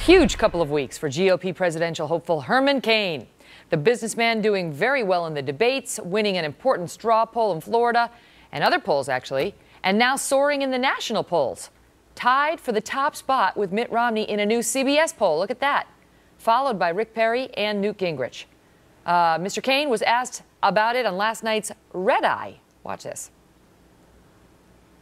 Huge couple of weeks for GOP presidential hopeful Herman Cain. The businessman doing very well in the debates, winning an important straw poll in Florida and other polls, actually, and now soaring in the national polls. Tied for the top spot with Mitt Romney in a new CBS poll. Look at that. Followed by Rick Perry and Newt Gingrich. Mr. Cain was asked about it on last night's Red Eye. Watch this.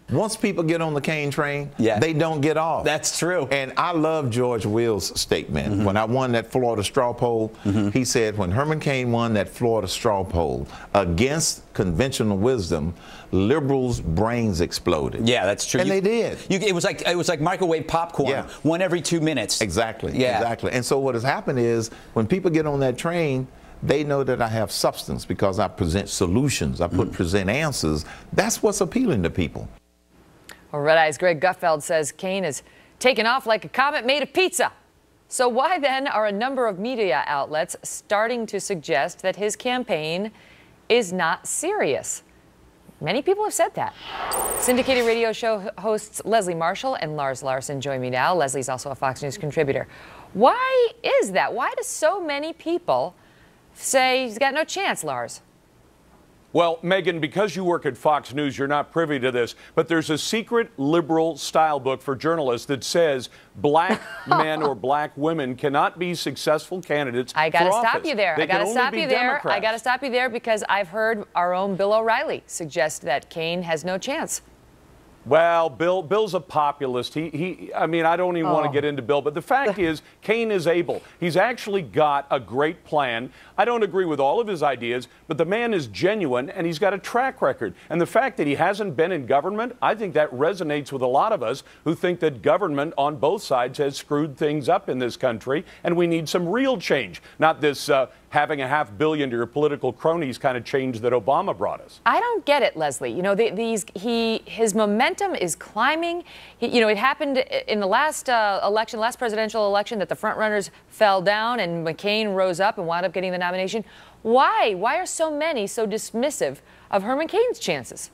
Once people get on the Cain train, they don't get off. That's true. And I love George Will's statement. When I won that Florida straw poll, he said, when Herman Cain won that Florida straw poll against conventional wisdom, liberals' brains exploded. Yeah, that's true. And they did. It was like microwave popcorn, one every 2 minutes. Exactly. Yeah. Exactly. And so what has happened is when people get on that train, they know that I have substance because I present solutions. I present answers. That's what's appealing to people. Well, Red Eye's Greg Gutfeld says Cain is taken off like a comet made of pizza. So why then are a number of media outlets starting to suggest that his campaign is not serious? Many people have said that. Syndicated radio show hosts Leslie Marshall and Lars Larson join me now. Leslie's also a Fox News contributor. Why is that? Why do so many people say he's got no chance, Lars? Well, Megan, because you work at Fox News, you're not privy to this, but there's a secret liberal style book for journalists that says black men or black women cannot be successful candidates for office. I got to stop you there. I got to stop you there. I got to stop you there because I've heard our own Bill O'Reilly suggest that Cain has no chance. Well, Bill's a populist. I mean, I don't even want to get into Bill, but the fact is, Cain is able. He's actually got a great plan. I don't agree with all of his ideas, but the man is genuine and he's got a track record. And the fact that he hasn't been in government, I think that resonates with a lot of us who think that government on both sides has screwed things up in this country and we need some real change, not this having $500 million to your political cronies kind of change that Obama brought us. I don't get it, Leslie. You know, his momentum is climbing. It happened in the last last presidential election that the front runners fell down and McCain rose up and wound up getting the nomination. Why? Why are so many so dismissive of Herman Cain's chances?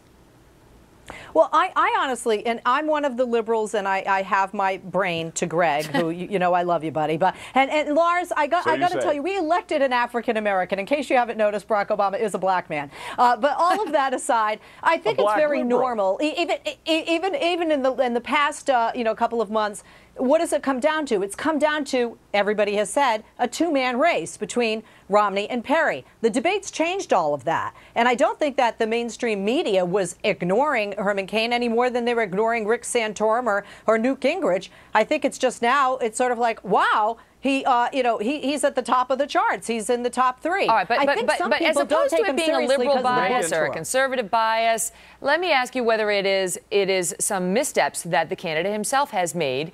Well, I honestly, and I'm one of the liberals, and I have my brain to Greg, who you know I love you, buddy. But and Lars, I got to tell you, we elected an African American. In case you haven't noticed, Barack Obama is a black man. But all of that aside, I think it's very normal. Even in the past couple of months. What does it come down to? It's come down to, everybody has said, a two-man race between Romney and Perry. The debates changed all of that. And I don't think that the mainstream media was ignoring Herman Cain any more than they were ignoring Rick Santorum or Newt Gingrich. I think it's just now, it's sort of like, wow, he's at the top of the charts. He's in the top 3. All right, but as opposed to it being a liberal bias or a conservative bias, let me ask you whether it is some missteps that the candidate himself has made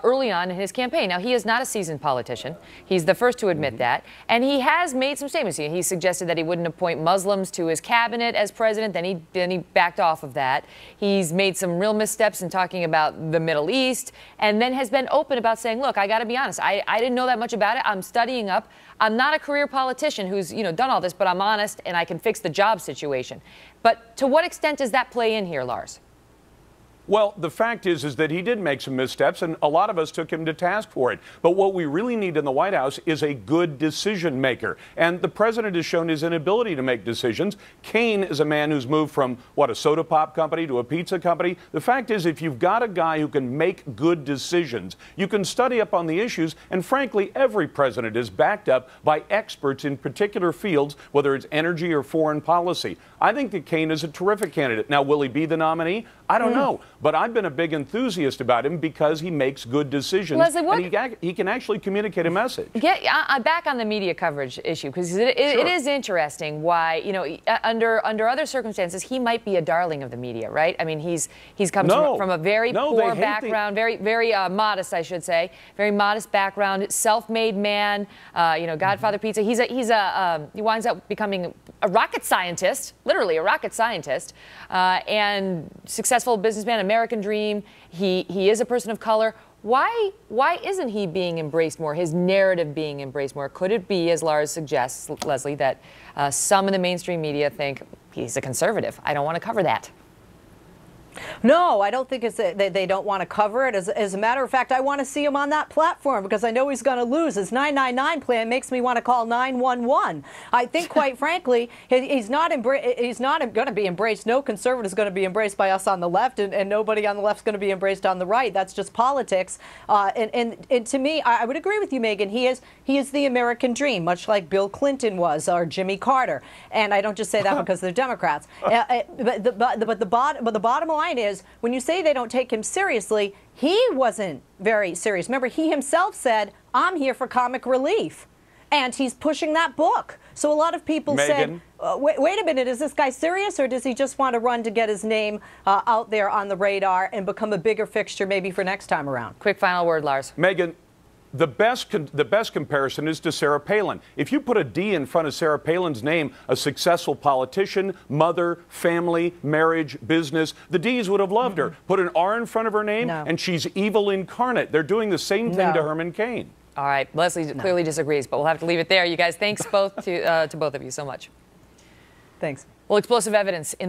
early on in his campaign. Now, he is not a seasoned politician. He's the first to admit that. And he has made some statements. He suggested that he wouldn't appoint Muslims to his cabinet as president. Then he backed off of that. He's made some real missteps in talking about the Middle East and then has been open about saying, look, I got to be honest. I didn't know that much about it. I'm studying up. I'm not a career politician who's done all this, but I'm honest and I can fix the job situation. But to what extent does that play in here, Lars? Well, the fact is that he did make some missteps, and a lot of us took him to task for it. But what we really need in the White House is a good decision maker. And the president has shown his inability to make decisions. Cain is a man who's moved from, a soda pop company to a pizza company. The fact is, if you've got a guy who can make good decisions, you can study up on the issues. And frankly, every president is backed up by experts in particular fields, whether it's energy or foreign policy. I think that Cain is a terrific candidate. Now, will he be the nominee? I don't know. But I've been a big enthusiast about him because he makes good decisions. Leslie, and he can actually communicate a message. Back on the media coverage issue, because it is interesting why, under other circumstances, he might be a darling of the media, right? I mean, he's come from a very poor background, very modest, I should say, very modest background, self-made man, Godfather pizza. He winds up becoming a rocket scientist, literally a rocket scientist, and successful businessman, American dream. He is a person of color. Why isn't he being embraced more, his narrative being embraced more? Could it be, as Lars suggests, Leslie, that some in the mainstream media think he's a conservative? I don't want to cover that. No, I don't think it's that they don't want to cover it. As a matter of fact, I want to see him on that platform because I know he's going to lose. His 999 plan makes me want to call 911. I think, quite frankly, he's not going to be embraced. No conservative is going to be embraced by us on the left, and nobody on the left is going to be embraced on the right. That's just politics. And to me, I would agree with you, Megan. He is the American dream, much like Bill Clinton was, or Jimmy Carter. And I don't just say that because they're Democrats. But the bottom line is, when you say they don't take him seriously, he wasn't very serious. Remember, he himself said, "I'm here for comic relief." And he's pushing that book. So a lot of people said, wait a minute, is this guy serious, or does he just want to run to get his name out there on the radar and become a bigger fixture maybe for next time around? Quick final word, Lars. Megan, the best comparison is to Sarah Palin. If you put a D in front of Sarah Palin's name, a successful politician, mother, family, marriage, business, the D's would have loved her. Put an R in front of her name, and she's evil incarnate. They're doing the same thing to Herman Cain. All right, Leslie clearly disagrees, but we'll have to leave it there. You guys, thanks both to both of you so much. Thanks. Well, explosive evidence in the